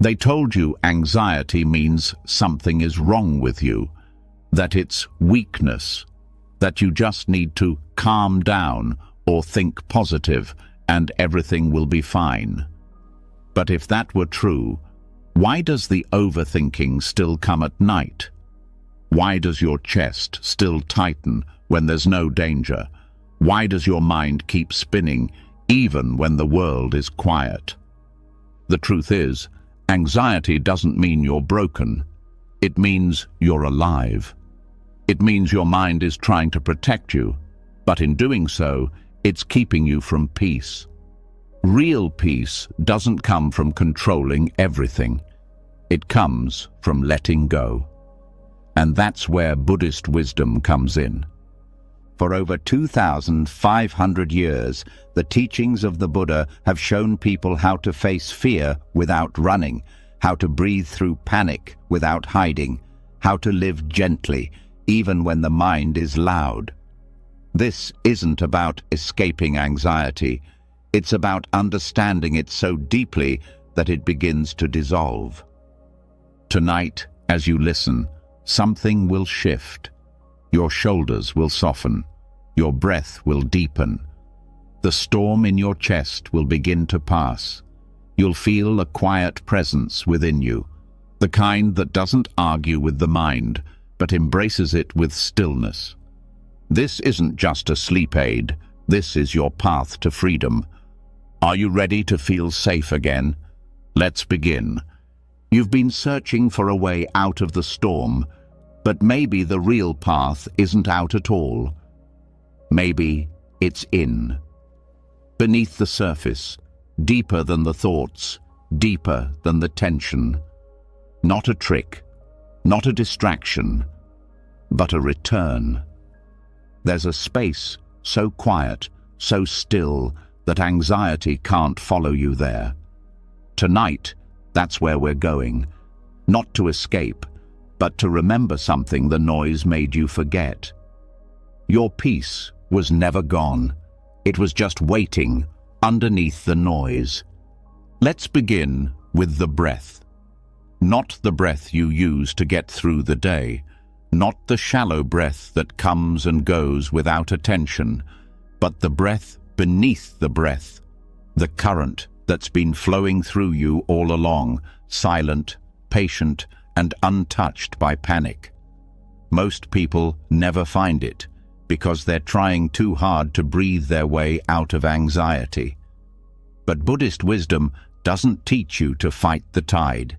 They told you anxiety means something is wrong with you, that it's weakness, that you just need to calm down or think positive and everything will be fine. But if that were true, why does the overthinking still come at night? Why does your chest still tighten when there's no danger? Why does your mind keep spinning even when the world is quiet? The truth is, anxiety doesn't mean you're broken. It means you're alive. It means your mind is trying to protect you, but in doing so, it's keeping you from peace. Real peace doesn't come from controlling everything. It comes from letting go. And that's where Buddhist wisdom comes in. For over 2,500 years, the teachings of the Buddha have shown people how to face fear without running, how to breathe through panic without hiding, how to live gently, even when the mind is loud. This isn't about escaping anxiety. It's about understanding it so deeply that it begins to dissolve. Tonight, as you listen, something will shift. Your shoulders will soften. Your breath will deepen. The storm in your chest will begin to pass. You'll feel a quiet presence within you, the kind that doesn't argue with the mind, but embraces it with stillness. This isn't just a sleep aid. This is your path to freedom. Are you ready to feel safe again? Let's begin. You've been searching for a way out of the storm, but maybe the real path isn't out at all. Maybe it's in. Beneath the surface, deeper than the thoughts, deeper than the tension. Not a trick, not a distraction, but a return. There's a space so quiet, so still, that anxiety can't follow you there. Tonight, that's where we're going. Not to escape, but to remember something the noise made you forget. Your peace was never gone. It was just waiting underneath the noise. Let's begin with the breath. Not the breath you use to get through the day, not the shallow breath that comes and goes without attention, but the breath beneath the breath, the current that's been flowing through you all along, silent, patient, and untouched by panic. Most people never find it because they're trying too hard to breathe their way out of anxiety. But Buddhist wisdom doesn't teach you to fight the tide.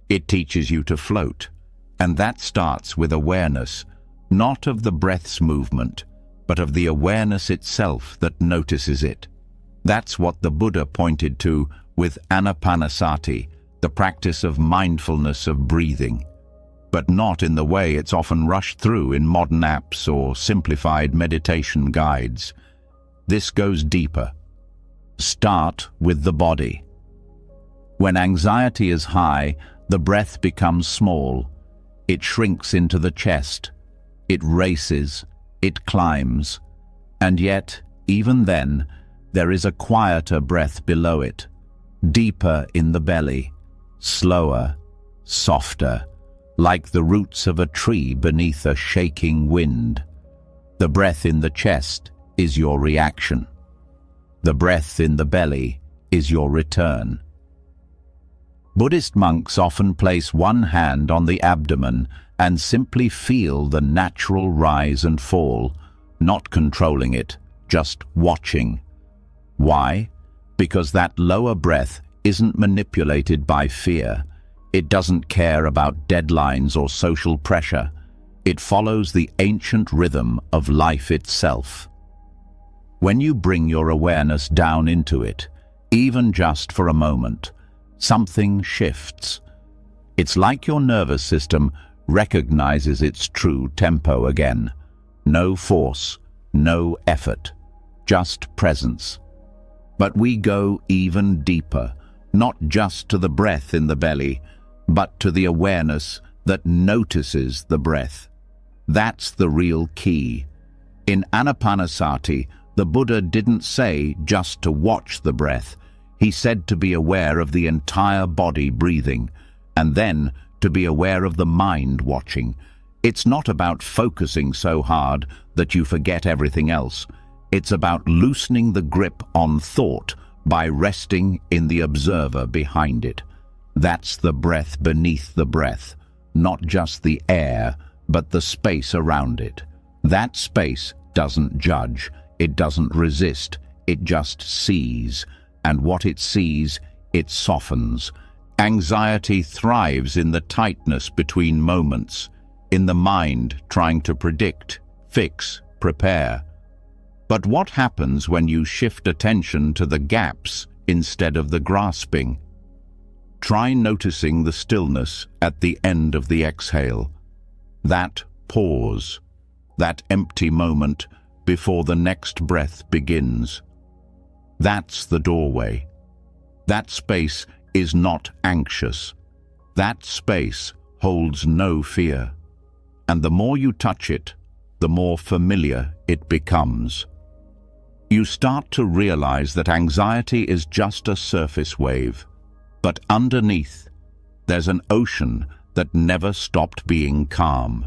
It teaches you to float. And that starts with awareness, not of the breath's movement, but of the awareness itself that notices it. That's what the Buddha pointed to with anapanasati, the practice of mindfulness of breathing, but not in the way it's often rushed through in modern apps or simplified meditation guides. This goes deeper. Start with the body. When anxiety is high, the breath becomes small. It shrinks into the chest. It races. It climbs. And yet, even then, there is a quieter breath below it, deeper in the belly, slower, softer, like the roots of a tree beneath a shaking wind. The breath in the chest is your reaction. The breath in the belly is your return. Buddhist monks often place one hand on the abdomen and simply feel the natural rise and fall, not controlling it, just watching. Why? Because that lower breath isn't manipulated by fear. It doesn't care about deadlines or social pressure. It follows the ancient rhythm of life itself. When you bring your awareness down into it, even just for a moment, something shifts. It's like your nervous system recognizes its true tempo again. No force, no effort, just presence. But we go even deeper, not just to the breath in the belly, but to the awareness that notices the breath. That's the real key. In Anapanasati, the Buddha didn't say just to watch the breath. He said to be aware of the entire body breathing, and then to be aware of the mind watching. It's not about focusing so hard that you forget everything else. It's about loosening the grip on thought by resting in the observer behind it. That's the breath beneath the breath, not just the air, but the space around it. That space doesn't judge, it doesn't resist, it just sees. And what it sees, it softens. Anxiety thrives in the tightness between moments, in the mind trying to predict, fix, prepare. But what happens when you shift attention to the gaps instead of the grasping? Try noticing the stillness at the end of the exhale. That pause, that empty moment before the next breath begins. That's the doorway. That space is not anxious. That space holds no fear. And the more you touch it, the more familiar it becomes. You start to realize that anxiety is just a surface wave, but underneath, there's an ocean that never stopped being calm.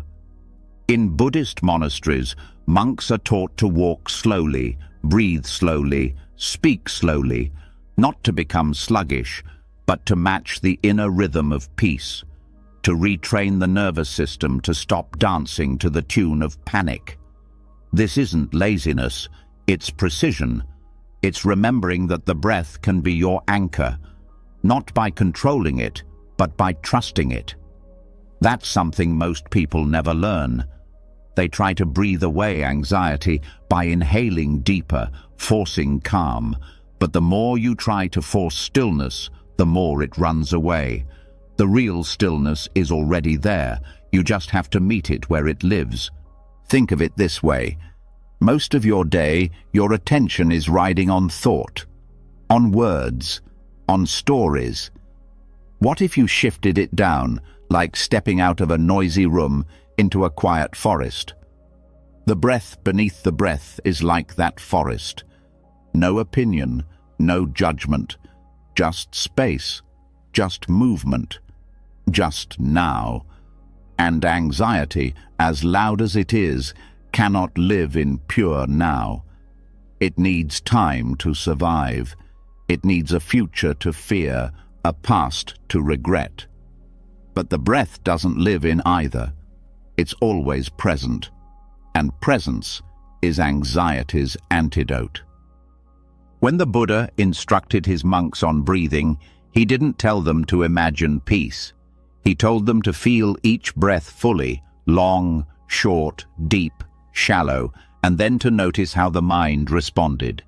In Buddhist monasteries, monks are taught to walk slowly, breathe slowly, speak slowly, not to become sluggish, but to match the inner rhythm of peace, to retrain the nervous system to stop dancing to the tune of panic. This isn't laziness, it's precision. It's remembering that the breath can be your anchor, not by controlling it, but by trusting it. That's something most people never learn. They try to breathe away anxiety by inhaling deeper, forcing calm. But the more you try to force stillness, the more it runs away. The real stillness is already there. You just have to meet it where it lives. Think of it this way. Most of your day, your attention is riding on thought, on words, on stories. What if you shifted it down, like stepping out of a noisy room into a quiet forest? The breath beneath the breath is like that forest. No opinion, no judgment, just space, just movement, just now. And anxiety, as loud as it is, cannot live in pure now. It needs time to survive. It needs a future to fear, a past to regret. But the breath doesn't live in either. It's always present. And presence is anxiety's antidote. When the Buddha instructed his monks on breathing, he didn't tell them to imagine peace. He told them to feel each breath fully, long, short, deep, shallow, and then to notice how the mind responded.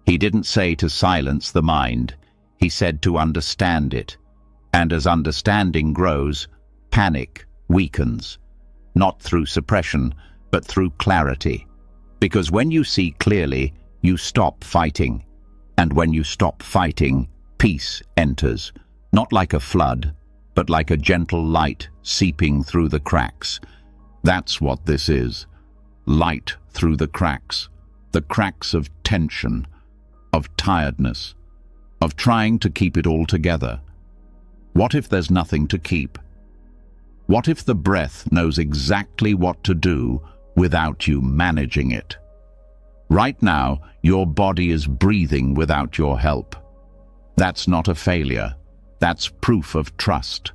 He didn't say to silence the mind. He said to understand it. And as understanding grows, panic weakens. Not through suppression, but through clarity. Because when you see clearly, you stop fighting. And when you stop fighting, peace enters. Not like a flood, but like a gentle light seeping through the cracks. That's what this is. Light through the cracks of tension, of tiredness, of trying to keep it all together. What if there's nothing to keep? What if the breath knows exactly what to do without you managing it? Right now, your body is breathing without your help. That's not a failure. That's proof of trust.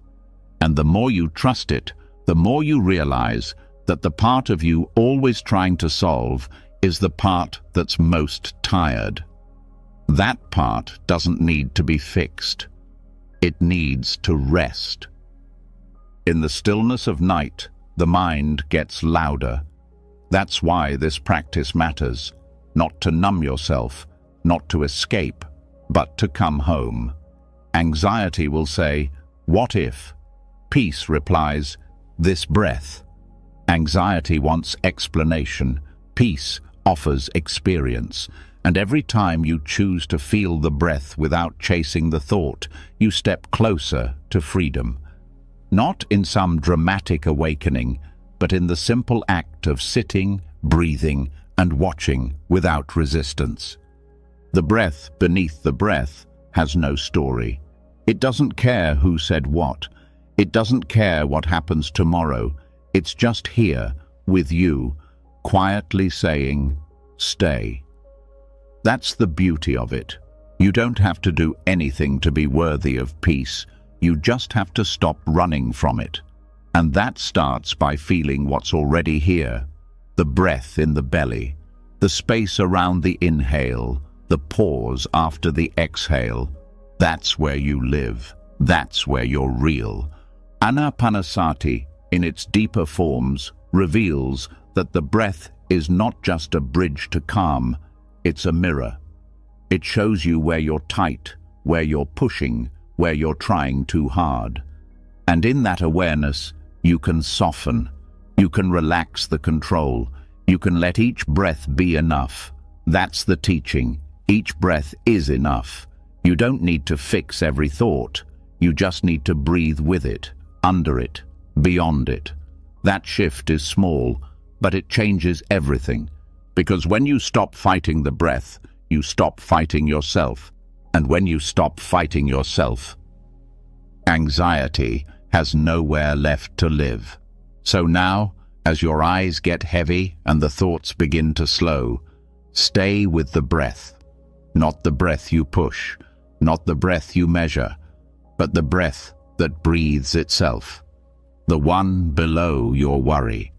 And the more you trust it, the more you realize that the part of you always trying to solve is the part that's most tired. That part doesn't need to be fixed. It needs to rest. In the stillness of night, the mind gets louder. That's why this practice matters. Not to numb yourself, not to escape, but to come home. Anxiety will say, "What if?" Peace replies, "This breath." Anxiety wants explanation. Peace offers experience. And every time you choose to feel the breath without chasing the thought, you step closer to freedom. Not in some dramatic awakening, but in the simple act of sitting, breathing, and watching without resistance. The breath beneath the breath has no story. It doesn't care who said what. It doesn't care what happens tomorrow. It's just here, with you, quietly saying, stay. That's the beauty of it. You don't have to do anything to be worthy of peace. You just have to stop running from it. And that starts by feeling what's already here. The breath in the belly, the space around the inhale, the pause after the exhale. That's where you live. That's where you're real. Anapanasati, in its deeper forms, reveals that the breath is not just a bridge to calm, it's a mirror. It shows you where you're tight, where you're pushing, where you're trying too hard. And in that awareness, you can soften. You can relax the control. You can let each breath be enough. That's the teaching. Each breath is enough. You don't need to fix every thought. You just need to breathe with it, under it, beyond it. That shift is small, but it changes everything. Because when you stop fighting the breath, you stop fighting yourself. And when you stop fighting yourself, anxiety has nowhere left to live. So now, as your eyes get heavy and the thoughts begin to slow, stay with the breath. Not the breath you push, not the breath you measure, but the breath that breathes itself. The one below your worry,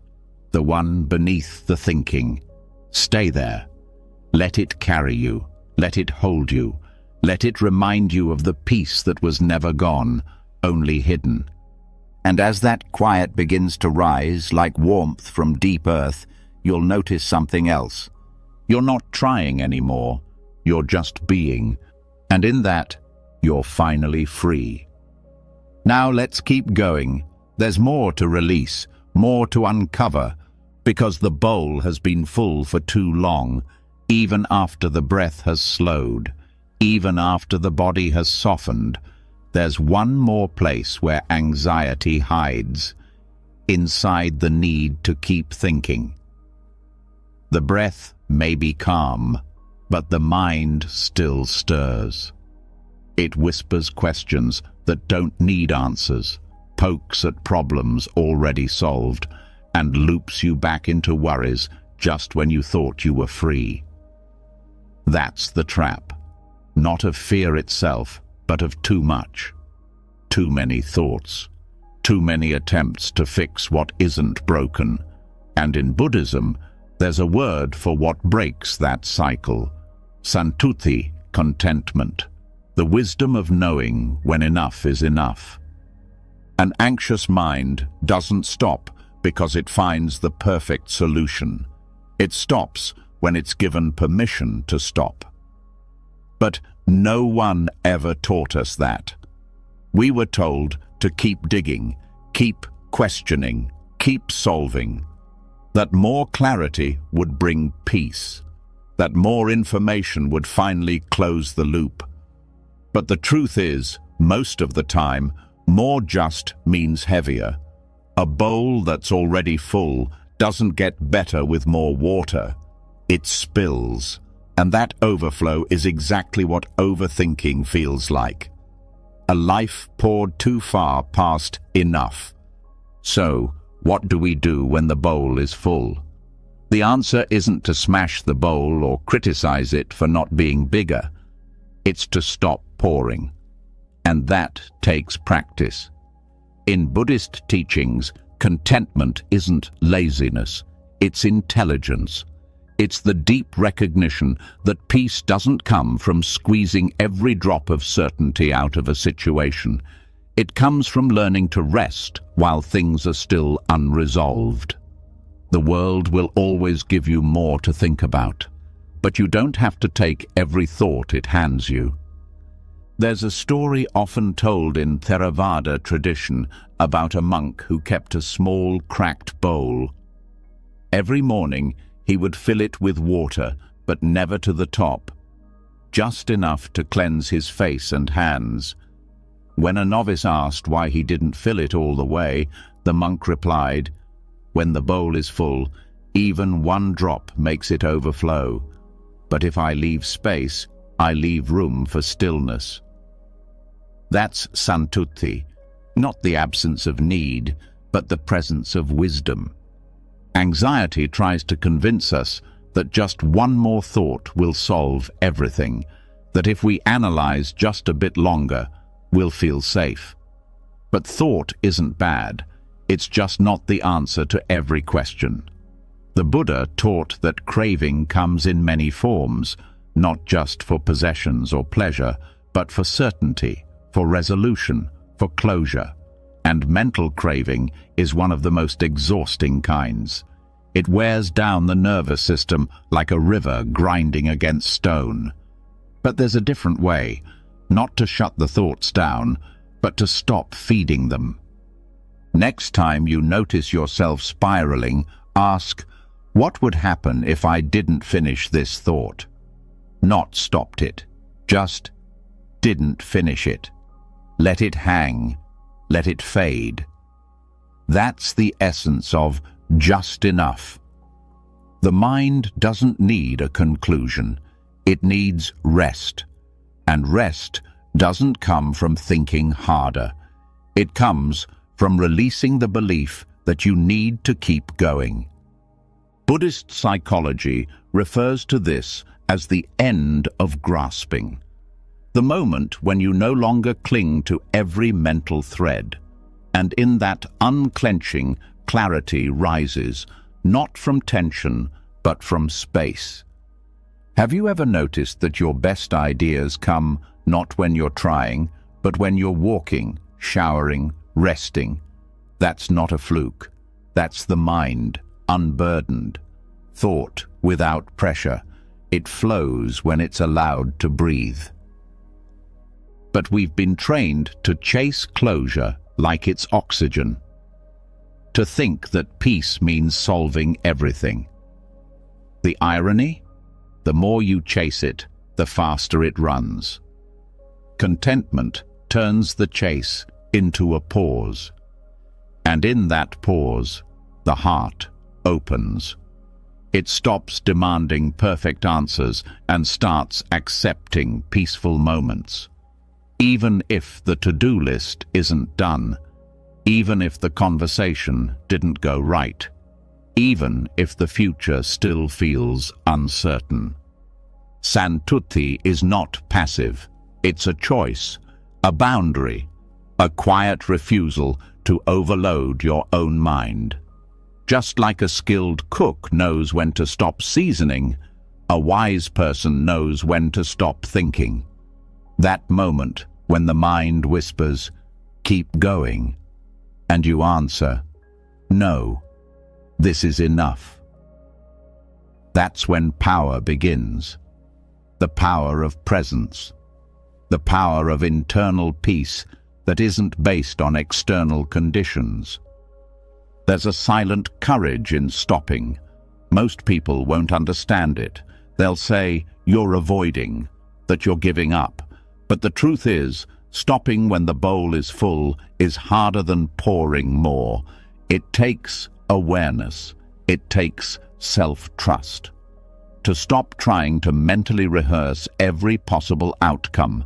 the one beneath the thinking. Stay there. Let it carry you. Let it hold you. Let it remind you of the peace that was never gone, only hidden. And as that quiet begins to rise like warmth from deep earth, you'll notice something else. You're not trying anymore. You're just being. And in that, you're finally free. Now let's keep going. There's more to release, more to uncover, because the bowl has been full for too long, even after the breath has slowed, even after the body has softened. There's one more place where anxiety hides, inside the need to keep thinking. The breath may be calm, but the mind still stirs. It whispers questions that don't need answers, pokes at problems already solved, and loops you back into worries just when you thought you were free. That's the trap, not of fear itself, but of too much. Too many thoughts, too many attempts to fix what isn't broken. And in Buddhism, there's a word for what breaks that cycle: santuti, contentment, the wisdom of knowing when enough is enough. An anxious mind doesn't stop because it finds the perfect solution. It stops when it's given permission to stop. But no one ever taught us that. We were told to keep digging, keep questioning, keep solving. That more clarity would bring peace. That more information would finally close the loop. But the truth is, most of the time, more just means heavier. A bowl that's already full doesn't get better with more water. It spills. And that overflow is exactly what overthinking feels like. A life poured too far past enough. So, what do we do when the bowl is full? The answer isn't to smash the bowl or criticize it for not being bigger. It's to stop pouring. And that takes practice. In Buddhist teachings, contentment isn't laziness, it's intelligence. It's the deep recognition that peace doesn't come from squeezing every drop of certainty out of a situation. It comes from learning to rest while things are still unresolved. The world will always give you more to think about, but you don't have to take every thought it hands you. There's a story often told in Theravada tradition about a monk who kept a small, cracked bowl. Every morning, he would fill it with water, but never to the top, just enough to cleanse his face and hands. When a novice asked why he didn't fill it all the way, the monk replied, "When the bowl is full, even one drop makes it overflow. But if I leave space, I leave room for stillness." That's santuti, not the absence of need, but the presence of wisdom. Anxiety tries to convince us that just one more thought will solve everything, that if we analyze just a bit longer, we'll feel safe. But thought isn't bad, it's just not the answer to every question. The Buddha taught that craving comes in many forms, not just for possessions or pleasure, but for certainty, for resolution, for closure. And mental craving is one of the most exhausting kinds. It wears down the nervous system like a river grinding against stone. But there's a different way, not to shut the thoughts down, but to stop feeding them. Next time you notice yourself spiraling, ask, what would happen if I didn't finish this thought? Not stopped it, just didn't finish it. Let it hang, let it fade. That's the essence of just enough. The mind doesn't need a conclusion, it needs rest. And rest doesn't come from thinking harder. It comes from releasing the belief that you need to keep going. Buddhist psychology refers to this as the end of grasping. The moment when you no longer cling to every mental thread. And in that unclenching, clarity rises, not from tension, but from space. Have you ever noticed that your best ideas come not when you're trying, but when you're walking, showering, resting? That's not a fluke. That's the mind, unburdened. Thought without pressure. It flows when it's allowed to breathe. But we've been trained to chase closure like it's oxygen. To think that peace means solving everything. The irony? The more you chase it, the faster it runs. Contentment turns the chase into a pause. And in that pause, the heart opens. It stops demanding perfect answers and starts accepting peaceful moments. Even if the to-do list isn't done, even if the conversation didn't go right, even if the future still feels uncertain. Santuti is not passive. It's a choice, a boundary, a quiet refusal to overload your own mind. Just like a skilled cook knows when to stop seasoning, a wise person knows when to stop thinking. That moment when the mind whispers, "Keep going," and you answer, "No, this is enough." That's when power begins. The power of presence. The power of internal peace that isn't based on external conditions. There's a silent courage in stopping. Most people won't understand it. They'll say, you're avoiding, that you're giving up. But the truth is, stopping when the bowl is full is harder than pouring more. It takes awareness. It takes self-trust. To stop trying to mentally rehearse every possible outcome.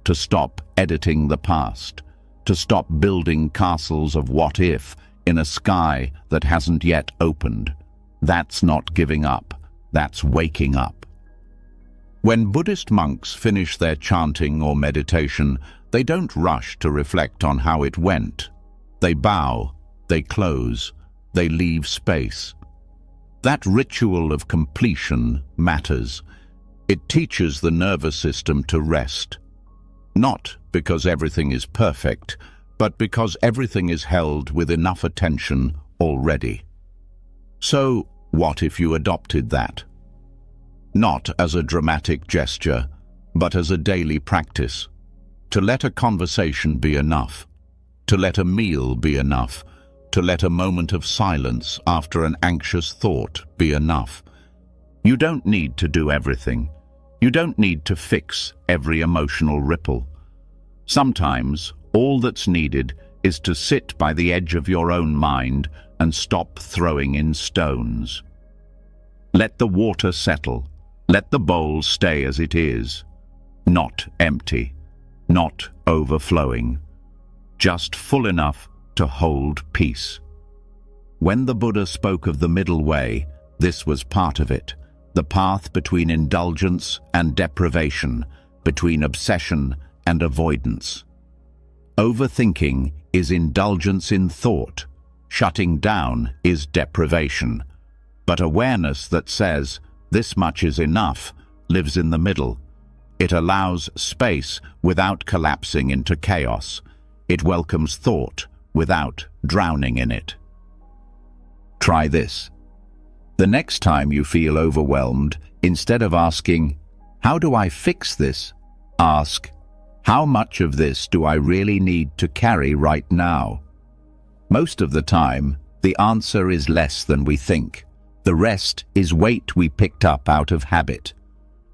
To stop editing the past. To stop building castles of what if in a sky that hasn't yet opened. That's not giving up. That's waking up. When Buddhist monks finish their chanting or meditation, they don't rush to reflect on how it went. They bow, they close, they leave space. That ritual of completion matters. It teaches the nervous system to rest. Not because everything is perfect, but because everything is held with enough attention already. So, what if you adopted that? Not as a dramatic gesture, but as a daily practice. To let a conversation be enough. To let a meal be enough. To let a moment of silence after an anxious thought be enough. You don't need to do everything. You don't need to fix every emotional ripple. Sometimes, all that's needed is to sit by the edge of your own mind and stop throwing in stones. Let the water settle. Let the bowl stay as it is, not empty. not overflowing, just full enough to hold peace. When the Buddha spoke of the middle way, this was part of it, the path between indulgence and deprivation, between obsession and avoidance. Overthinking is indulgence in thought. Shutting down is deprivation. But awareness that says, this much is enough, lives in the middle. It allows space without collapsing into chaos. It welcomes thought without drowning in it. Try this. The next time you feel overwhelmed, instead of asking, how do I fix this? Ask, how much of this do I really need to carry right now? Most of the time, the answer is less than we think. The rest is weight we picked up out of habit.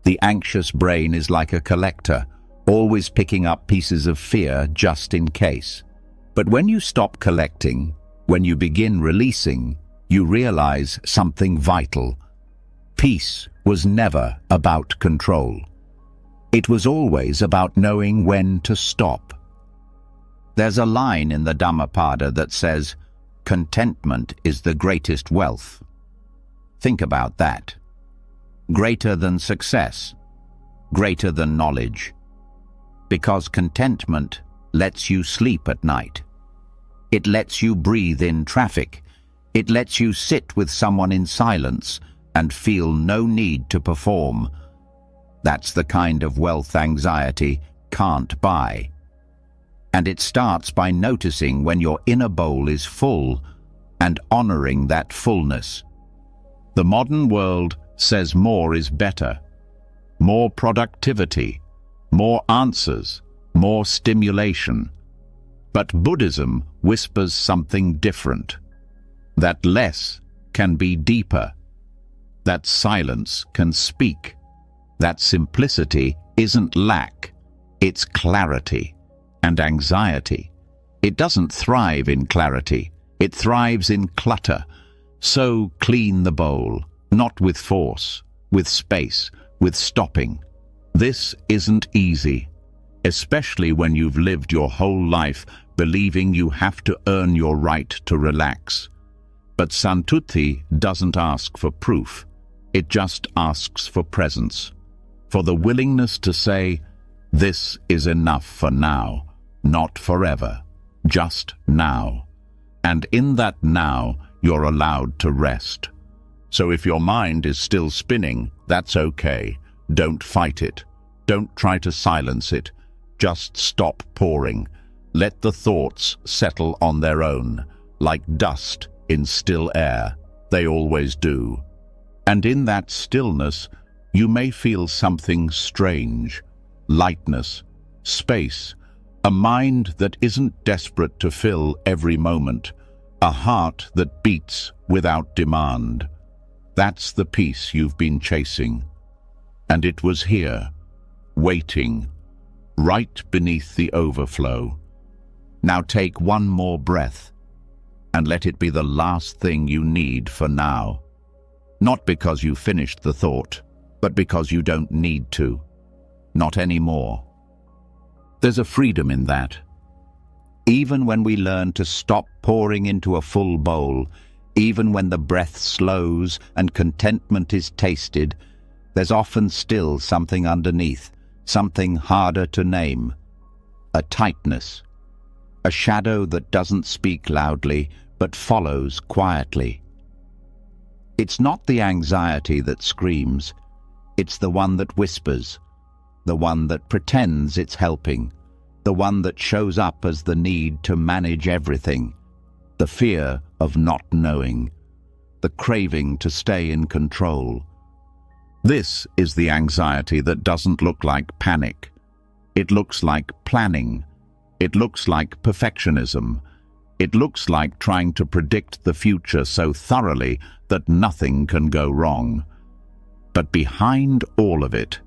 The anxious brain is like a collector, always picking up pieces of fear just in case. But when you stop collecting, when you begin releasing, you realize something vital. Peace was never about control. It was always about knowing when to stop. There's a line in the Dhammapada that says, contentment is the greatest wealth. Think about that. Greater than success, greater than knowledge. Because contentment lets you sleep at night. It lets you breathe in traffic. It lets you sit with someone in silence and feel no need to perform. That's the kind of wealth anxiety can't buy. And it starts by noticing when your inner bowl is full and honoring that fullness. The modern world says more is better. More productivity, more answers, more stimulation. But Buddhism whispers something different. That less can be deeper. That silence can speak. That simplicity isn't lack, it's clarity. And anxiety, it doesn't thrive in clarity, it thrives in clutter. So clean the bowl, not with force, with space, with stopping. This isn't easy, especially when you've lived your whole life believing you have to earn your right to relax. But Santuti doesn't ask for proof, it just asks for presence, for the willingness to say, this is enough for now, not forever, just now. And in that now, you're allowed to rest. So if your mind is still spinning, that's okay. Don't fight it. Don't try to silence it. Just stop pouring. Let the thoughts settle on their own, like dust in still air. They always do. And in that stillness, you may feel something strange. Lightness, space, a mind that isn't desperate to fill every moment, a heart that beats without demand. That's the peace you've been chasing. And it was here, waiting, right beneath the overflow. Now take one more breath, and let it be the last thing you need for now. Not because you finished the thought, but because you don't need to. Not anymore. There's a freedom in that. Even when we learn to stop pouring into a full bowl, even when the breath slows and contentment is tasted, there's often still something underneath, something harder to name. A tightness, a shadow that doesn't speak loudly, but follows quietly. It's not the anxiety that screams, it's the one that whispers, the one that pretends it's helping, the one that shows up as the need to manage everything, the fear of not knowing, the craving to stay in control. This is the anxiety that doesn't look like panic. It looks like planning. It looks like perfectionism. It looks like trying to predict the future so thoroughly that nothing can go wrong. But behind all of it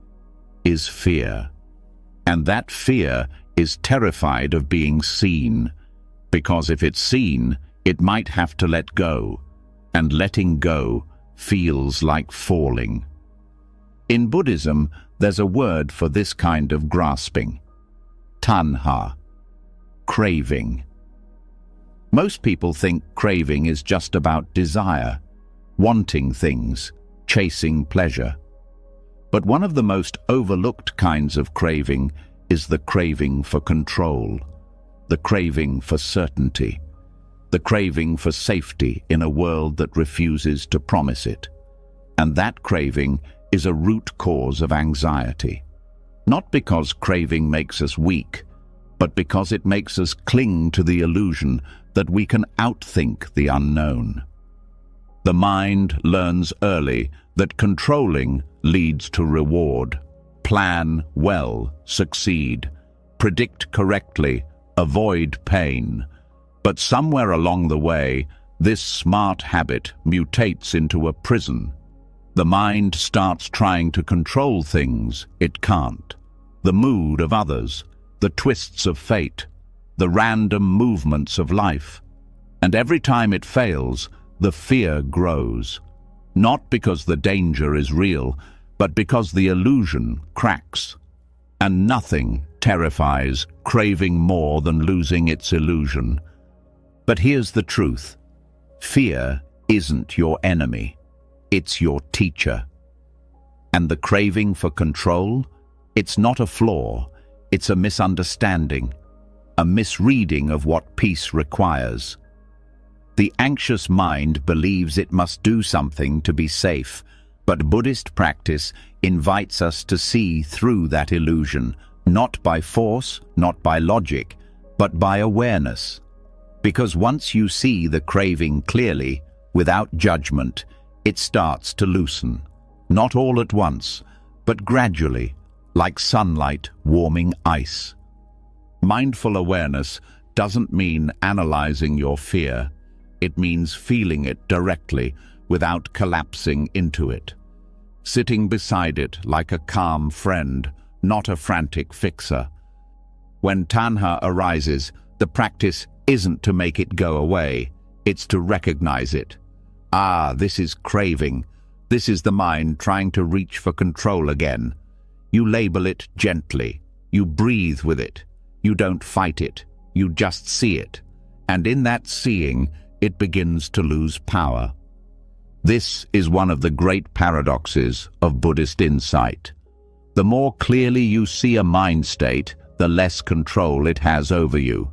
is fear. And that fear is terrified of being seen, because if it's seen, it might have to let go, and letting go feels like falling. In Buddhism, there's a word for this kind of grasping: tanha, craving. Most people think craving is just about desire, wanting things, chasing pleasure. But one of the most overlooked kinds of craving is the craving for control, the craving for certainty, the craving for safety in a world that refuses to promise it. And that craving is a root cause of anxiety. Not because craving makes us weak, but because it makes us cling to the illusion that we can outthink the unknown. The mind learns early that controlling leads to reward. Plan well, succeed, predict correctly, avoid pain. But somewhere along the way, this smart habit mutates into a prison. The mind starts trying to control things it can't. The mood of others, the twists of fate, the random movements of life. And every time it fails, the fear grows. Not because the danger is real, but because the illusion cracks. And nothing terrifies craving more than losing its illusion. But here's the truth. Fear isn't your enemy. It's your teacher. And the craving for control? It's not a flaw. It's a misunderstanding, a misreading of what peace requires. The anxious mind believes it must do something to be safe, but Buddhist practice invites us to see through that illusion, not by force, not by logic, but by awareness. Because once you see the craving clearly, without judgment, it starts to loosen. Not all at once, but gradually, like sunlight warming ice. Mindful awareness doesn't mean analyzing your fear. It means feeling it directly without collapsing into it. Sitting beside it like a calm friend, not a frantic fixer. When tanha arises, the practice isn't to make it go away. It's to recognize it. Ah, this is craving. This is the mind trying to reach for control again. You label it gently. You breathe with it. You don't fight it. You just see it. And in that seeing, it begins to lose power. This is one of the great paradoxes of Buddhist insight. The more clearly you see a mind state, the less control it has over you.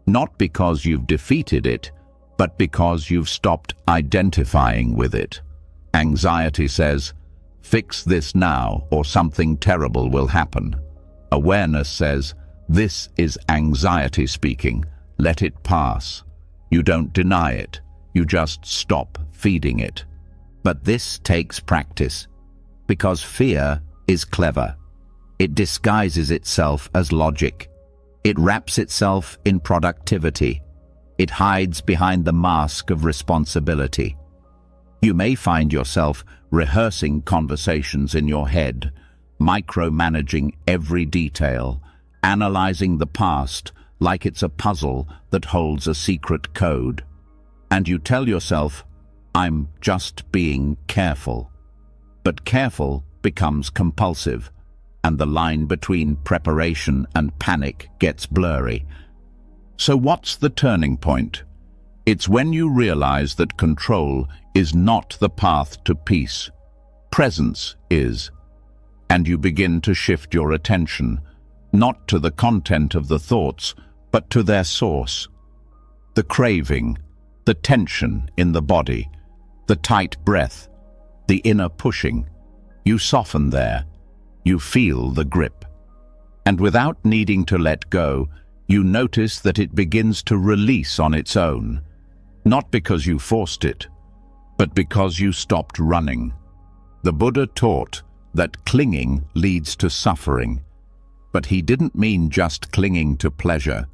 Not because you've defeated it, but because you've stopped identifying with it. Anxiety says, "Fix this now, or something terrible will happen." Awareness says, "This is anxiety speaking. Let it pass." You don't deny it. You just stop feeding it. But this takes practice, because fear is clever. It disguises itself as logic. It wraps itself in productivity. It hides behind the mask of responsibility. You may find yourself rehearsing conversations in your head, micromanaging every detail, analyzing the past like it's a puzzle that holds a secret code. And you tell yourself, "I'm just being careful." But careful becomes compulsive, and the line between preparation and panic gets blurry. So what's the turning point? It's when you realize that control is not the path to peace. Presence is. And you begin to shift your attention, not to the content of the thoughts, but to their source. The craving, the tension in the body, the tight breath, the inner pushing. You soften there. You feel the grip. And without needing to let go, you notice that it begins to release on its own. Not because you forced it, but because you stopped running. The Buddha taught that clinging leads to suffering. But he didn't mean just clinging to pleasure.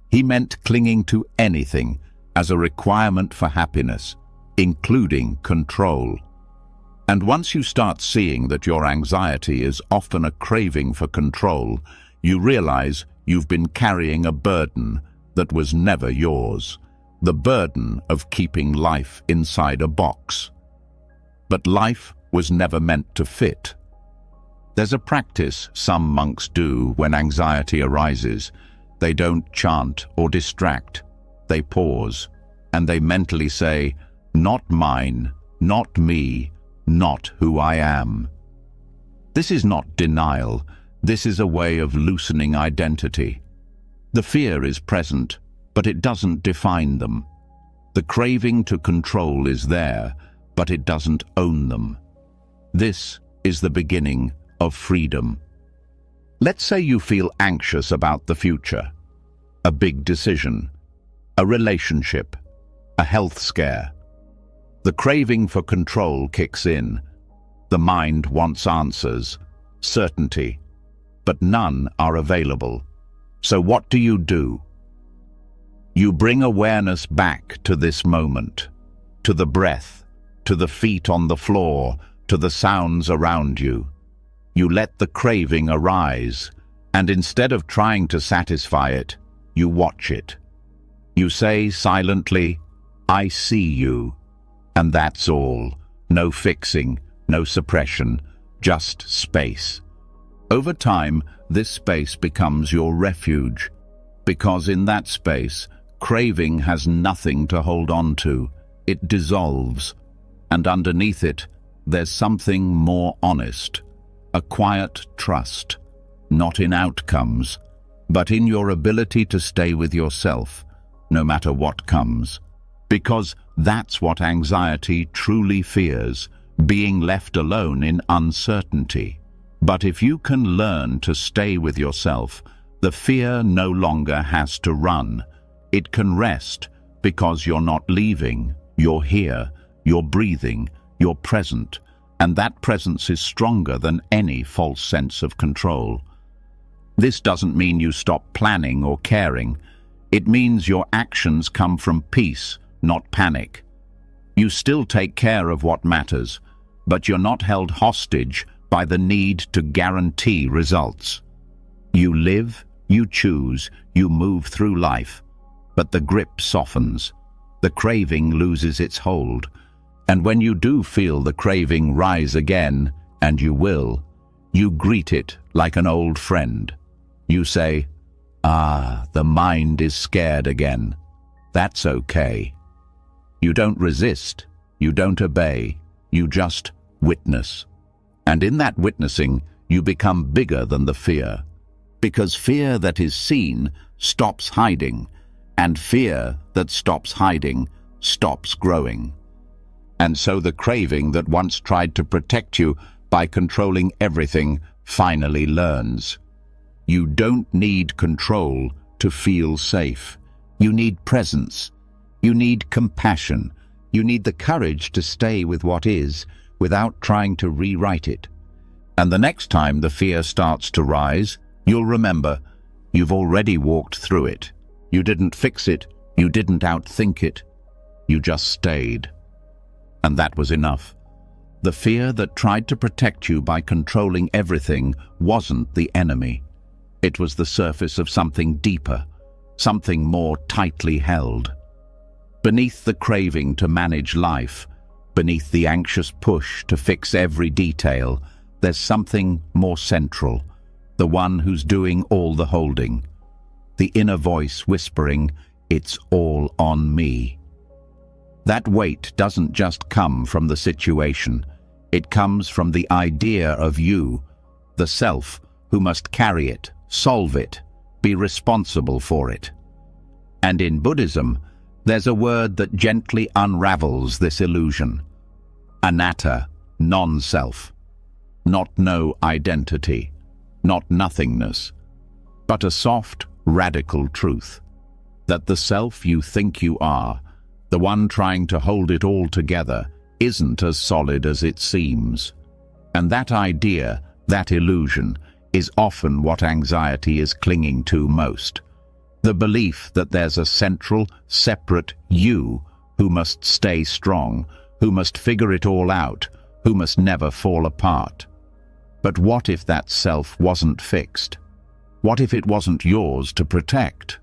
He meant clinging to anything as a requirement for happiness, including control. And once you start seeing that your anxiety is often a craving for control, you realize you've been carrying a burden that was never yours, the burden of keeping life inside a box. But life was never meant to fit. There's a practice some monks do when anxiety arises. They don't chant or distract. They pause, and they mentally say, "Not mine, not me, not who I am." This is not denial. This is a way of loosening identity. The fear is present, but it doesn't define them. The craving to control is there, but it doesn't own them. This is the beginning of freedom. Let's say you feel anxious about the future. A big decision, a relationship, a health scare. The craving for control kicks in. The mind wants answers, certainty, but none are available. So what do? You bring awareness back to this moment, to the breath, to the feet on the floor, to the sounds around you. You let the craving arise, and instead of trying to satisfy it, you watch it. You say silently, "I see you," and that's all. No fixing, no suppression, just space. Over time, this space becomes your refuge, because in that space, craving has nothing to hold on to. It dissolves, and underneath it, there's something more honest, a quiet trust, not in outcomes, but in your ability to stay with yourself, no matter what comes. Because that's what anxiety truly fears, being left alone in uncertainty. But if you can learn to stay with yourself, the fear no longer has to run. It can rest because you're not leaving, you're here, you're breathing, you're present, and that presence is stronger than any false sense of control. This doesn't mean you stop planning or caring. It means your actions come from peace, not panic. You still take care of what matters, but you're not held hostage by the need to guarantee results. You live, you choose, you move through life, but the grip softens. The craving loses its hold. And when you do feel the craving rise again, and you will, you greet it like an old friend. You say, "Ah, the mind is scared again. That's okay." You don't resist, you don't obey, you just witness. And in that witnessing, you become bigger than the fear. Because fear that is seen stops hiding, and fear that stops hiding stops growing. And so the craving that once tried to protect you by controlling everything finally learns. You don't need control to feel safe. You need presence. You need compassion. You need the courage to stay with what is without trying to rewrite it. And the next time the fear starts to rise, you'll remember you've already walked through it. You didn't fix it. You didn't outthink it. You just stayed. And that was enough. The fear that tried to protect you by controlling everything wasn't the enemy. It was the surface of something deeper, something more tightly held. Beneath the craving to manage life, beneath the anxious push to fix every detail, there's something more central, the one who's doing all the holding. The inner voice whispering, "It's all on me." That weight doesn't just come from the situation. It comes from the idea of you, the self, who must carry it, solve it, be responsible for it. And in Buddhism, there's a word that gently unravels this illusion. Anatta, non-self. Not no identity, not nothingness, but a soft, radical truth. That the self you think you are, the one trying to hold it all together, isn't as solid as it seems. And that idea, that illusion, is often what anxiety is clinging to most. The belief that there's a central, separate you who must stay strong, who must figure it all out, who must never fall apart. But what if that self wasn't fixed? What if it wasn't yours to protect?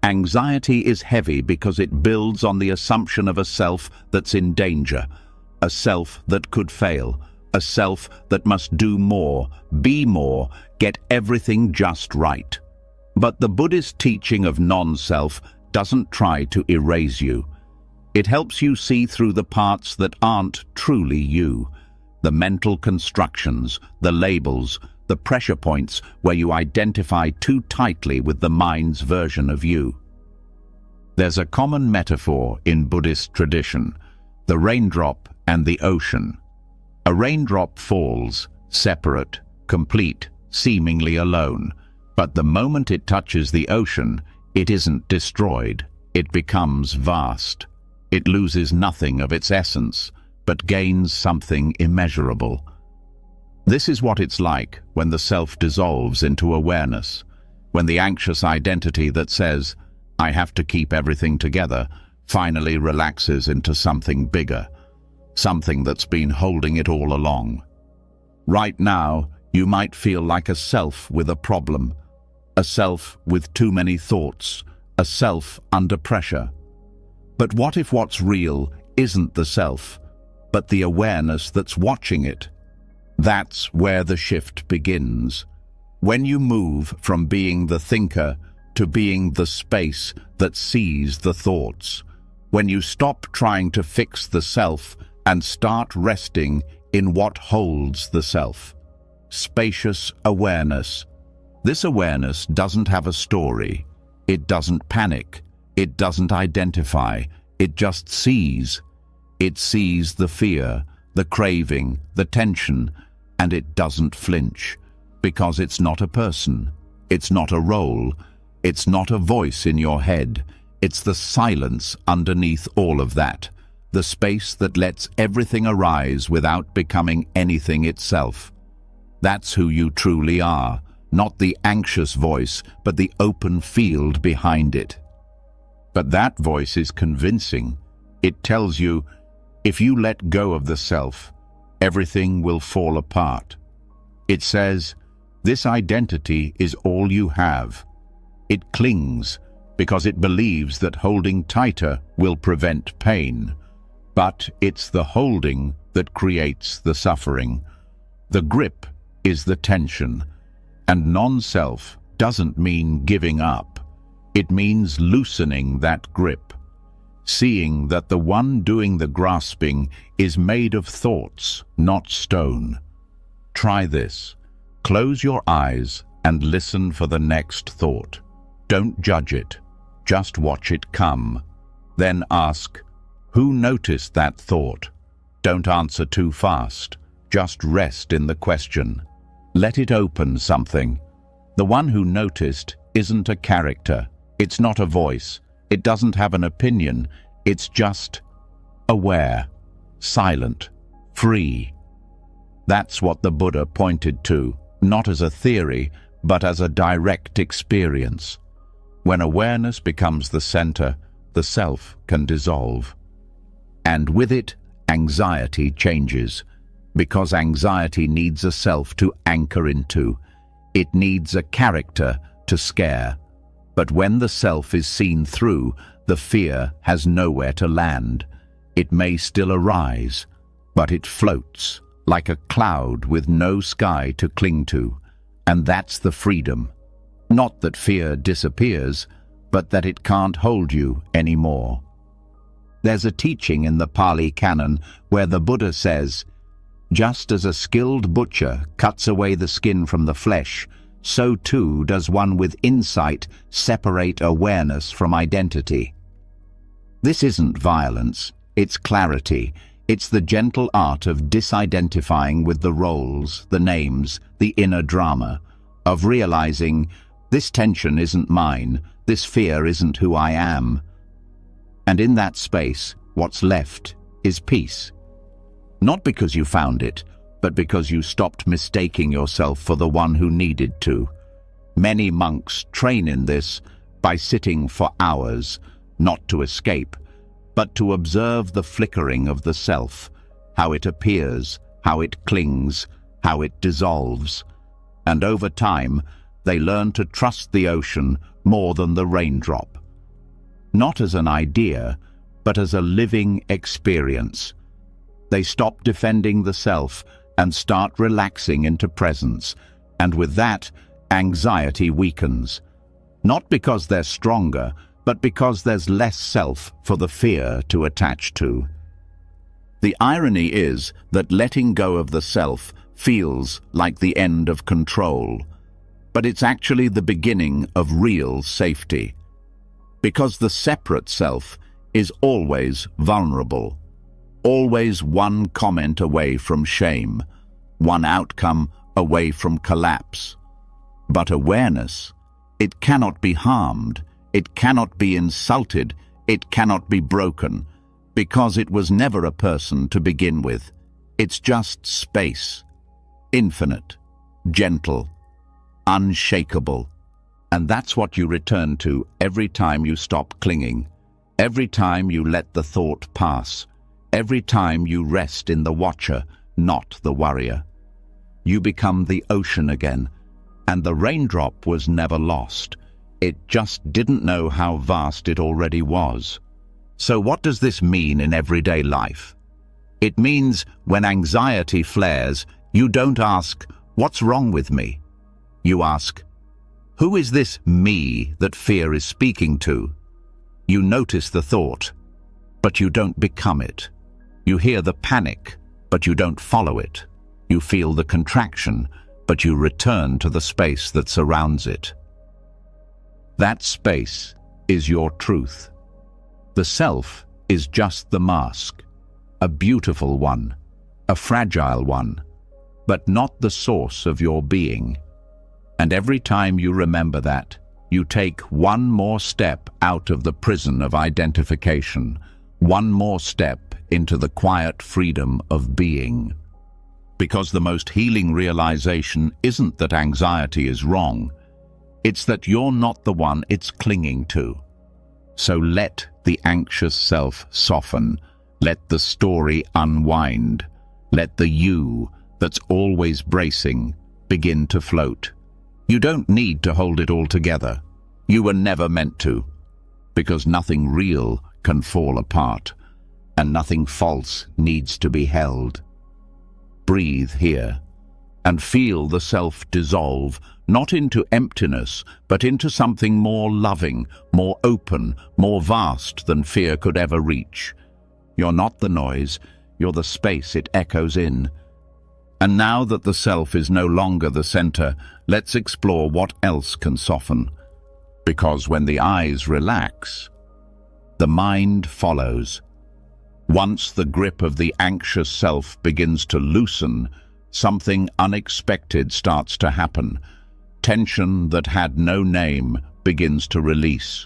Anxiety is heavy because it builds on the assumption of a self that's in danger, a self that could fail, a self that must do more, be more, get everything just right. But the Buddhist teaching of non-self doesn't try to erase you. It helps you see through the parts that aren't truly you, the mental constructions, the labels, the pressure points where you identify too tightly with the mind's version of you. There's a common metaphor in Buddhist tradition, the raindrop and the ocean. A raindrop falls, separate, complete, seemingly alone, but the moment it touches the ocean, it isn't destroyed. It becomes vast. It loses nothing of its essence, but gains something immeasurable. This is what it's like when the self dissolves into awareness, when the anxious identity that says, "I have to keep everything together," finally relaxes into something bigger, something that's been holding it all along. Right now, you might feel like a self with a problem, a self with too many thoughts, a self under pressure. But what if what's real isn't the self, but the awareness that's watching it? That's where the shift begins. When you move from being the thinker to being the space that sees the thoughts. When you stop trying to fix the self and start resting in what holds the self. Spacious awareness. This awareness doesn't have a story. It doesn't panic. It doesn't identify. It just sees. It sees the fear, the craving, the tension, and it doesn't flinch, because it's not a person. It's not a role. It's not a voice in your head. It's the silence underneath all of that, the space that lets everything arise without becoming anything itself. That's who you truly are, not the anxious voice, but the open field behind it. But that voice is convincing. It tells you, if you let go of the self, everything will fall apart. It says, this identity is all you have. It clings because it believes that holding tighter will prevent pain. But it's the holding that creates the suffering. The grip is the tension. And non-self doesn't mean giving up. It means loosening that grip. Seeing that the one doing the grasping is made of thoughts, not stone. Try this. Close your eyes and listen for the next thought. Don't judge it. Just watch it come. Then ask, who noticed that thought? Don't answer too fast. Just rest in the question. Let it open something. The one who noticed isn't a character. It's not a voice. It doesn't have an opinion. It's just aware, silent, free. That's what the Buddha pointed to, not as a theory, but as a direct experience. When awareness becomes the center, the self can dissolve. And with it, anxiety changes, because anxiety needs a self to anchor into. It needs a character to scare. But when the self is seen through, the fear has nowhere to land. It may still arise, but it floats like a cloud with no sky to cling to. And that's the freedom. Not that fear disappears, but that it can't hold you anymore. There's a teaching in the Pali Canon where the Buddha says, just as a skilled butcher cuts away the skin from the flesh, so too does one with insight separate awareness from identity. This isn't violence, it's clarity. It's the gentle art of disidentifying with the roles, the names, the inner drama, of realizing this tension isn't mine, this fear isn't who I am. And in that space, what's left is peace. Not because you found it, but because you stopped mistaking yourself for the one who needed to. Many monks train in this by sitting for hours, not to escape, but to observe the flickering of the self, how it appears, how it clings, how it dissolves. And over time, they learn to trust the ocean more than the raindrop. Not as an idea, but as a living experience. They stop defending the self and start relaxing into presence, and with that, anxiety weakens. Not because they're stronger, but because there's less self for the fear to attach to. The irony is that letting go of the self feels like the end of control, but it's actually the beginning of real safety. Because the separate self is always vulnerable, always one comment away from shame, one outcome away from collapse. But awareness, it cannot be harmed, it cannot be insulted, it cannot be broken, because it was never a person to begin with. It's just space, infinite, gentle, unshakable. And that's what you return to every time you stop clinging, every time you let the thought pass, every time you rest in the watcher, not the worrier. You become the ocean again, and the raindrop was never lost. It just didn't know how vast it already was. So what does this mean in everyday life? It means when anxiety flares, you don't ask, "What's wrong with me?" You ask, "Who is this me that fear is speaking to?" You notice the thought, but you don't become it. You hear the panic, but you don't follow it. You feel the contraction, but you return to the space that surrounds it. That space is your truth. The self is just the mask, a beautiful one, a fragile one, but not the source of your being. And every time you remember that, you take one more step out of the prison of identification, one more step into the quiet freedom of being. Because the most healing realization isn't that anxiety is wrong, it's that you're not the one it's clinging to. So let the anxious self soften, let the story unwind, let the you that's always bracing begin to float. You don't need to hold it all together. You were never meant to, because nothing real can fall apart, and nothing false needs to be held. Breathe here, and feel the self dissolve, not into emptiness, but into something more loving, more open, more vast than fear could ever reach. You're not the noise, you're the space it echoes in. And now that the self is no longer the center, let's explore what else can soften. Because when the eyes relax, the mind follows. Once the grip of the anxious self begins to loosen, something unexpected starts to happen. Tension that had no name begins to release.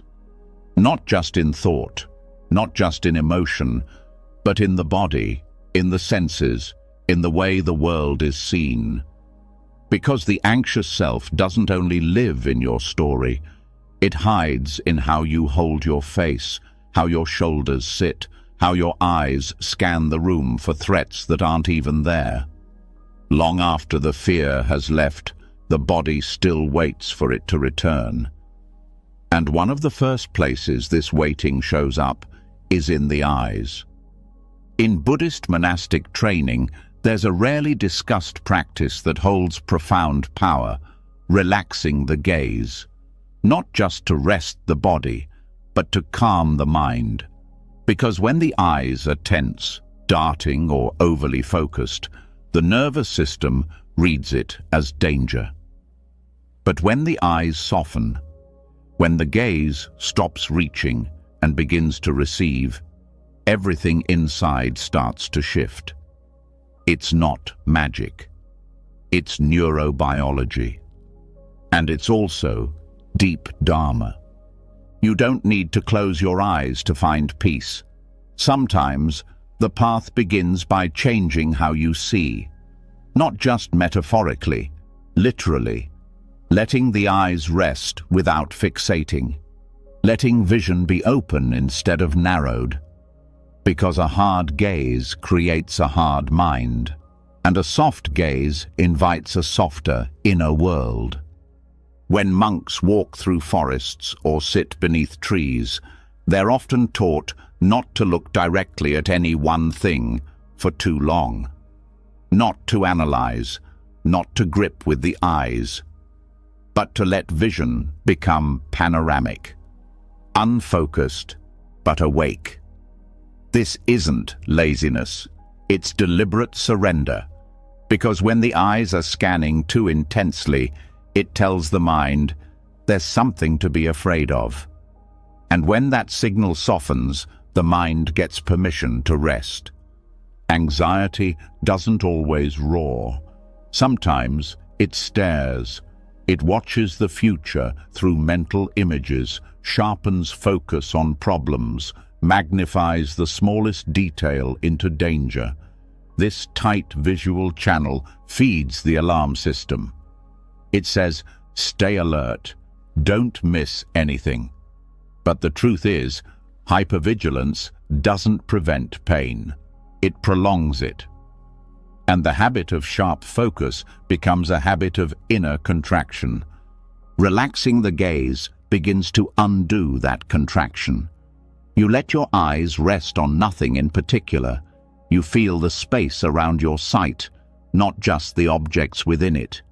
Not just in thought, not just in emotion, but in the body, in the senses, in the way the world is seen. Because the anxious self doesn't only live in your story, it hides in how you hold your face, how your shoulders sit, how your eyes scan the room for threats that aren't even there. Long after the fear has left, the body still waits for it to return. And one of the first places this waiting shows up is in the eyes. In Buddhist monastic training, there's a rarely discussed practice that holds profound power, relaxing the gaze. Not just to rest the body, but to calm the mind. Because when the eyes are tense, darting, or overly focused, the nervous system reads it as danger. But when the eyes soften, when the gaze stops reaching and begins to receive, everything inside starts to shift. It's not magic. It's neurobiology. And it's also deep Dharma. You don't need to close your eyes to find peace. Sometimes the path begins by changing how you see. Not just metaphorically, literally. Letting the eyes rest without fixating. Letting vision be open instead of narrowed. Because a hard gaze creates a hard mind, and a soft gaze invites a softer inner world. When monks walk through forests or sit beneath trees, they're often taught not to look directly at any one thing for too long. Not to analyze, not to grip with the eyes, but to let vision become panoramic, unfocused, but awake. This isn't laziness, it's deliberate surrender, because when the eyes are scanning too intensely, it tells the mind there's something to be afraid of. And when that signal softens, the mind gets permission to rest. Anxiety doesn't always roar. Sometimes it stares. It watches the future through mental images, sharpens focus on problems, magnifies the smallest detail into danger. This tight visual channel feeds the alarm system. It says, stay alert, don't miss anything. But the truth is, hypervigilance doesn't prevent pain. It prolongs it. And the habit of sharp focus becomes a habit of inner contraction. Relaxing the gaze begins to undo that contraction. You let your eyes rest on nothing in particular. You feel the space around your sight, not just the objects within it.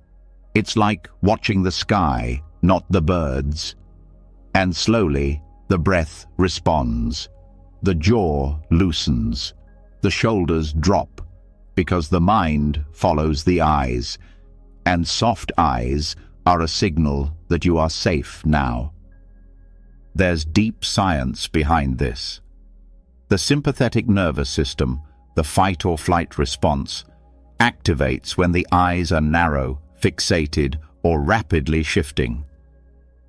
It's like watching the sky, not the birds. And slowly, the breath responds. The jaw loosens. The shoulders drop, because the mind follows the eyes, and soft eyes are a signal that you are safe now. There's deep science behind this. The sympathetic nervous system, the fight or flight response, activates when the eyes are narrow, fixated, or rapidly shifting.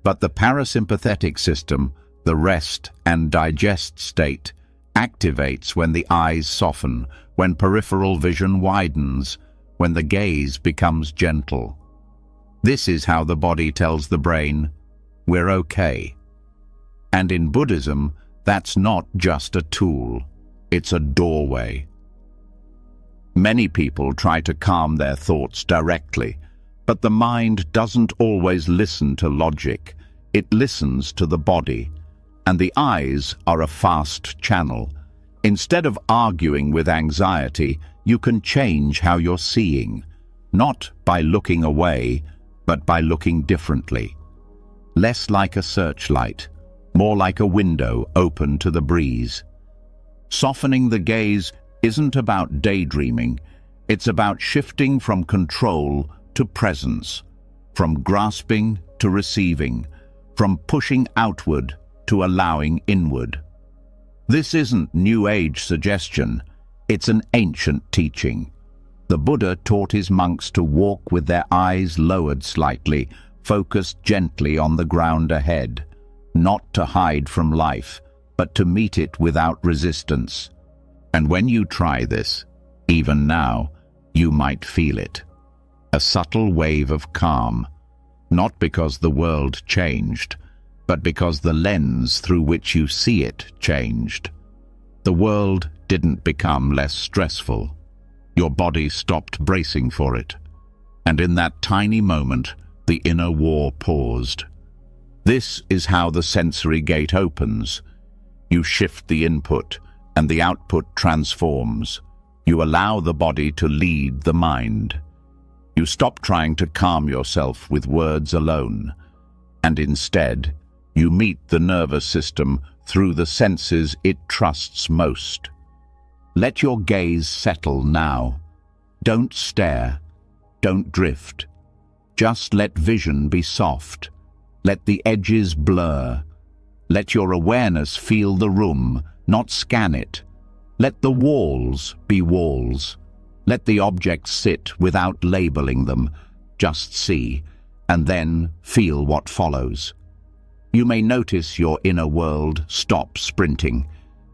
But the parasympathetic system, the rest and digest state, activates when the eyes soften, when peripheral vision widens, when the gaze becomes gentle. This is how the body tells the brain, we're okay. And in Buddhism, that's not just a tool, it's a doorway. Many people try to calm their thoughts directly, but the mind doesn't always listen to logic. It listens to the body, and the eyes are a fast channel. Instead of arguing with anxiety, you can change how you're seeing, not by looking away, but by looking differently. Less like a searchlight, more like a window open to the breeze. Softening the gaze isn't about daydreaming, it's about shifting from control to presence, from grasping to receiving, from pushing outward to allowing inward. This isn't New Age suggestion, it's an ancient teaching. The Buddha taught his monks to walk with their eyes lowered slightly, focused gently on the ground ahead, not to hide from life, but to meet it without resistance. And when you try this, even now, you might feel it. A subtle wave of calm, not because the world changed, but because the lens through which you see it changed. The world didn't become less stressful. Your body stopped bracing for it. And in that tiny moment, the inner war paused. This is how the sensory gate opens. You shift the input, and the output transforms. You allow the body to lead the mind. You stop trying to calm yourself with words alone, and instead, you meet the nervous system through the senses it trusts most. Let your gaze settle now. Don't stare. Don't drift. Just let vision be soft. Let the edges blur. Let your awareness feel the room, not scan it. Let the walls be walls. Let the objects sit without labeling them. Just see, and then feel what follows. You may notice your inner world stop sprinting.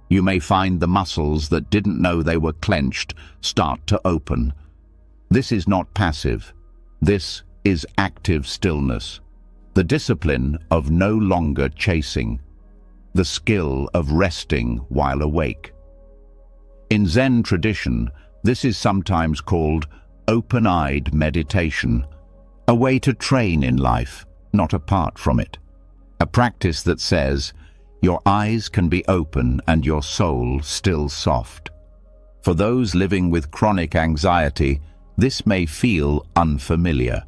You may find the muscles that didn't know they were clenched start to open. This is not passive. This is active stillness. The discipline of no longer chasing. The skill of resting while awake. In Zen tradition, this is sometimes called open-eyed meditation, a way to train in life, not apart from it. A practice that says, your eyes can be open and your soul still soft. For those living with chronic anxiety, this may feel unfamiliar.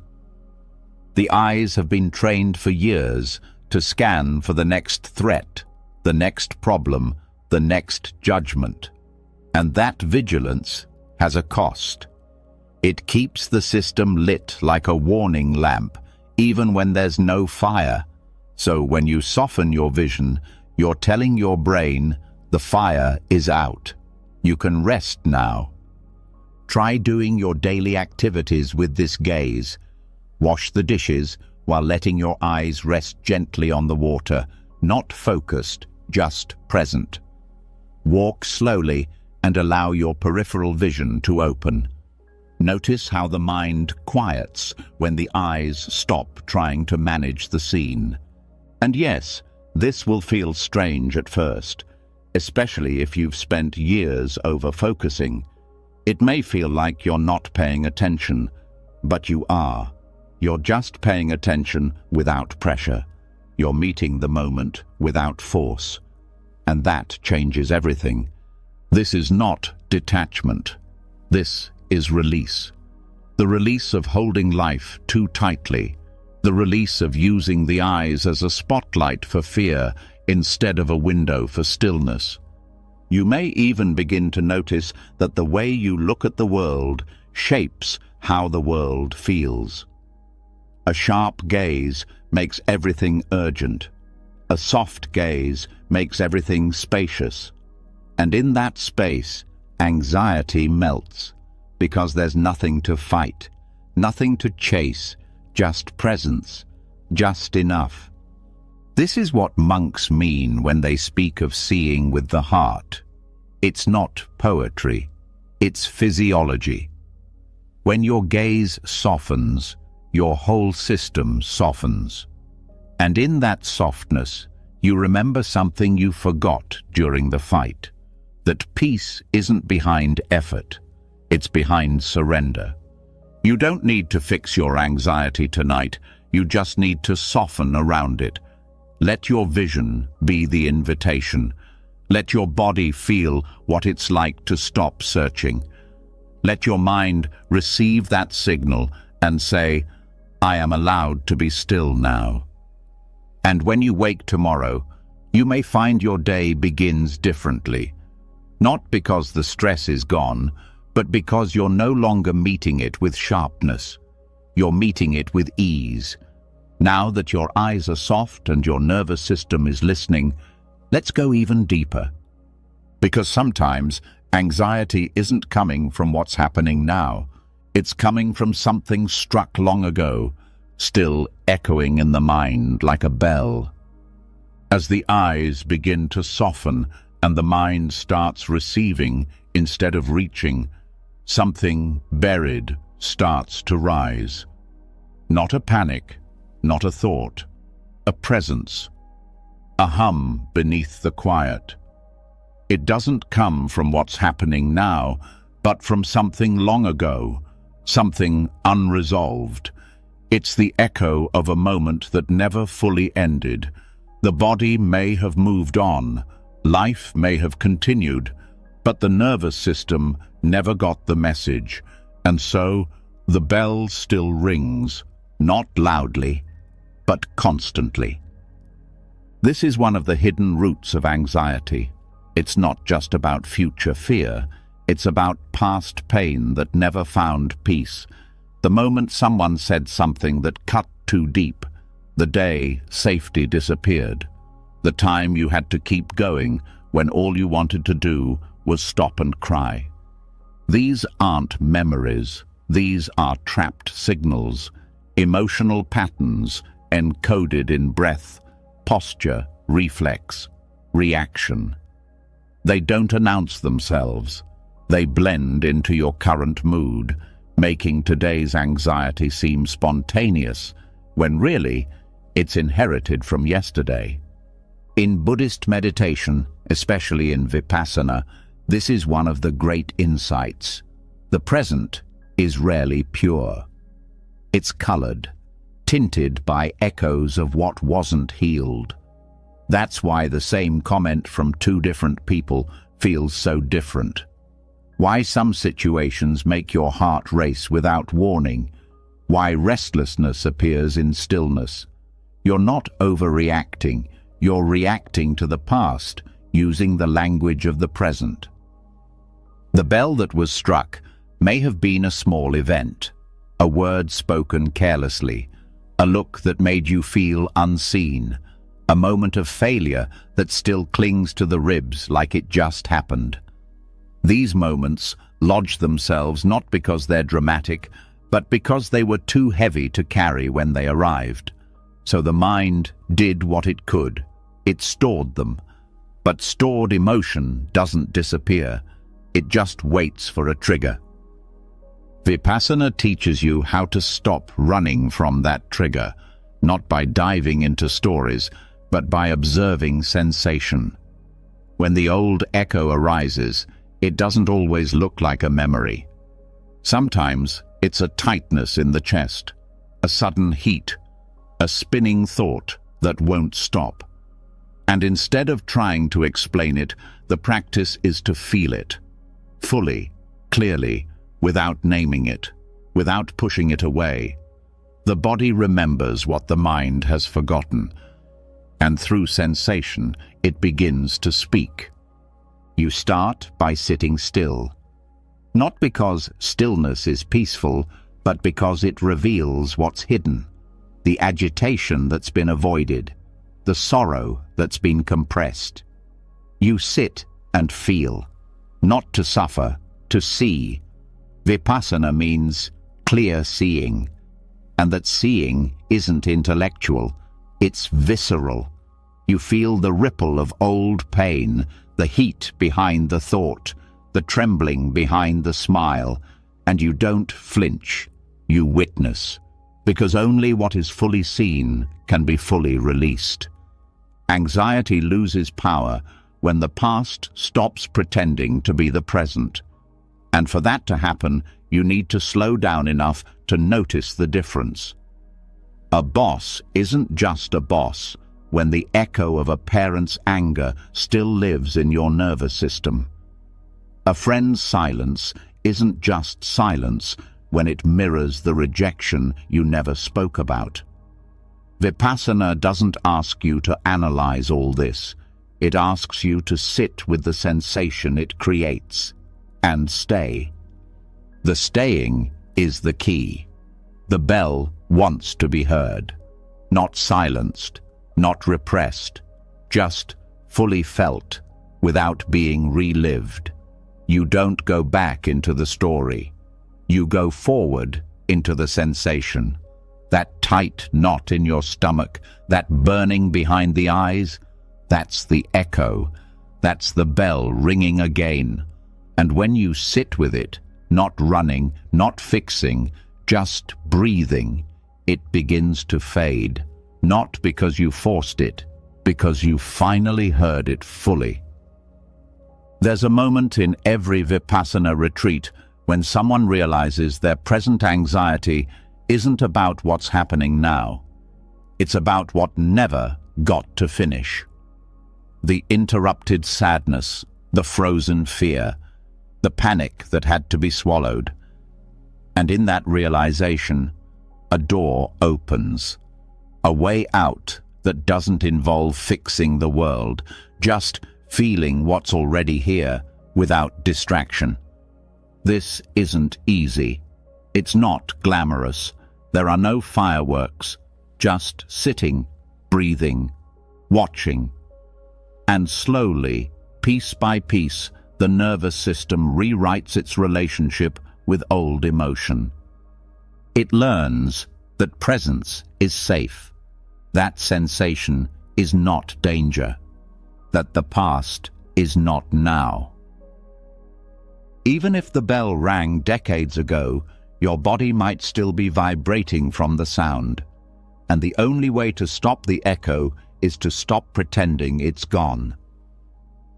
The eyes have been trained for years to scan for the next threat, the next problem, the next judgment. And that vigilance has a cost. It keeps the system lit like a warning lamp, even when there's no fire. So when you soften your vision, you're telling your brain, the fire is out. You can rest now. Try doing your daily activities with this gaze. Wash the dishes while letting your eyes rest gently on the water, not focused, just present. Walk slowly and allow your peripheral vision to open. Notice how the mind quiets when the eyes stop trying to manage the scene. And yes, this will feel strange at first, especially if you've spent years over-focusing. It may feel like you're not paying attention, but you are. You're just paying attention without pressure. You're meeting the moment without force. And that changes everything. This is not detachment. This is release. The release of holding life too tightly. The release of using the eyes as a spotlight for fear instead of a window for stillness. You may even begin to notice that the way you look at the world shapes how the world feels. A sharp gaze makes everything urgent. A soft gaze makes everything spacious. And in that space, anxiety melts, because there's nothing to fight, nothing to chase, just presence, just enough. This is what monks mean when they speak of seeing with the heart. It's not poetry, it's physiology. When your gaze softens, your whole system softens. And in that softness, you remember something you forgot during the fight. That peace isn't behind effort, it's behind surrender. You don't need to fix your anxiety tonight, you just need to soften around it. Let your vision be the invitation. Let your body feel what it's like to stop searching. Let your mind receive that signal and say, I am allowed to be still now. And when you wake tomorrow, you may find your day begins differently. Not because the stress is gone, but because you're no longer meeting it with sharpness. You're meeting it with ease. Now that your eyes are soft and your nervous system is listening, let's go even deeper. Because sometimes anxiety isn't coming from what's happening now. It's coming from something struck long ago, still echoing in the mind like a bell. As the eyes begin to soften and the mind starts receiving instead of reaching, something buried starts to rise. Not a panic, not a thought, a presence, a hum beneath the quiet. It doesn't come from what's happening now, but from something long ago, something unresolved. It's the echo of a moment that never fully ended. The body may have moved on, life may have continued, but the nervous system never got the message, and so the bell still rings, not loudly, but constantly. This is one of the hidden roots of anxiety. It's not just about future fear, it's about past pain that never found peace. The moment someone said something that cut too deep, the day safety disappeared. The time you had to keep going when all you wanted to do was stop and cry. These aren't memories, these are trapped signals, emotional patterns encoded in breath, posture, reflex, reaction. They don't announce themselves. They blend into your current mood, making today's anxiety seem spontaneous, when really it's inherited from yesterday. In Buddhist meditation, especially in Vipassana, this is one of the great insights. The present is rarely pure. It's colored, tinted by echoes of what wasn't healed. That's why the same comment from two different people feels so different. Why some situations make your heart race without warning. Why restlessness appears in stillness. You're not overreacting. You're reacting to the past, using the language of the present. The bell that was struck may have been a small event, a word spoken carelessly, a look that made you feel unseen, a moment of failure that still clings to the ribs like it just happened. These moments lodge themselves not because they're dramatic, but because they were too heavy to carry when they arrived. So the mind did what it could. It stored them. But stored emotion doesn't disappear. It just waits for a trigger. Vipassana teaches you how to stop running from that trigger, not by diving into stories, but by observing sensation. When the old echo arises, it doesn't always look like a memory. Sometimes it's a tightness in the chest, a sudden heat, a spinning thought that won't stop. And instead of trying to explain it, the practice is to feel it, fully, clearly, without naming it, without pushing it away. The body remembers what the mind has forgotten, and through sensation, it begins to speak. You start by sitting still, not because stillness is peaceful, but because it reveals what's hidden, the agitation that's been avoided, the sorrow that's been compressed. You sit and feel, not to suffer, to see. Vipassana means clear seeing, and that seeing isn't intellectual, it's visceral. You feel the ripple of old pain, the heat behind the thought, the trembling behind the smile, and you don't flinch, you witness, because only what is fully seen can be fully released. Anxiety loses power when the past stops pretending to be the present. And for that to happen, you need to slow down enough to notice the difference. A boss isn't just a boss when the echo of a parent's anger still lives in your nervous system. A friend's silence isn't just silence when it mirrors the rejection you never spoke about. Vipassana doesn't ask you to analyze all this. It asks you to sit with the sensation it creates and stay. The staying is the key. The bell wants to be heard, not silenced, not repressed, just fully felt without being relived. You don't go back into the story. You go forward into the sensation. That tight knot in your stomach, that burning behind the eyes, that's the echo. That's the bell ringing again. And when you sit with it, not running, not fixing, just breathing, it begins to fade. Not because you forced it, because you finally heard it fully. There's a moment in every Vipassana retreat when someone realizes their present anxiety isn't about what's happening now. It's about what never got to finish. The interrupted sadness, the frozen fear, the panic that had to be swallowed. And in that realization, a door opens. A way out that doesn't involve fixing the world, just feeling what's already here without distraction. This isn't easy. It's not glamorous. There are no fireworks, just sitting, breathing, watching. And slowly, piece by piece, the nervous system rewrites its relationship with old emotion. It learns that presence is safe. That sensation is not danger, that the past is not now. Even if the bell rang decades ago, your body might still be vibrating from the sound, and the only way to stop the echo is to stop pretending it's gone.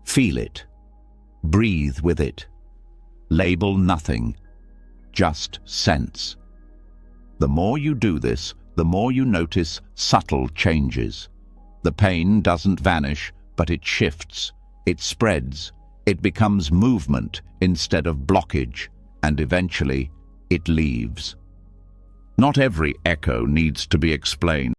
Feel it. Breathe with it. Label nothing. Just sense. The more you do this, the more you notice subtle changes. The pain doesn't vanish, but it shifts, it spreads, It becomes movement instead of blockage, and eventually it leaves. Not every echo needs to be explained.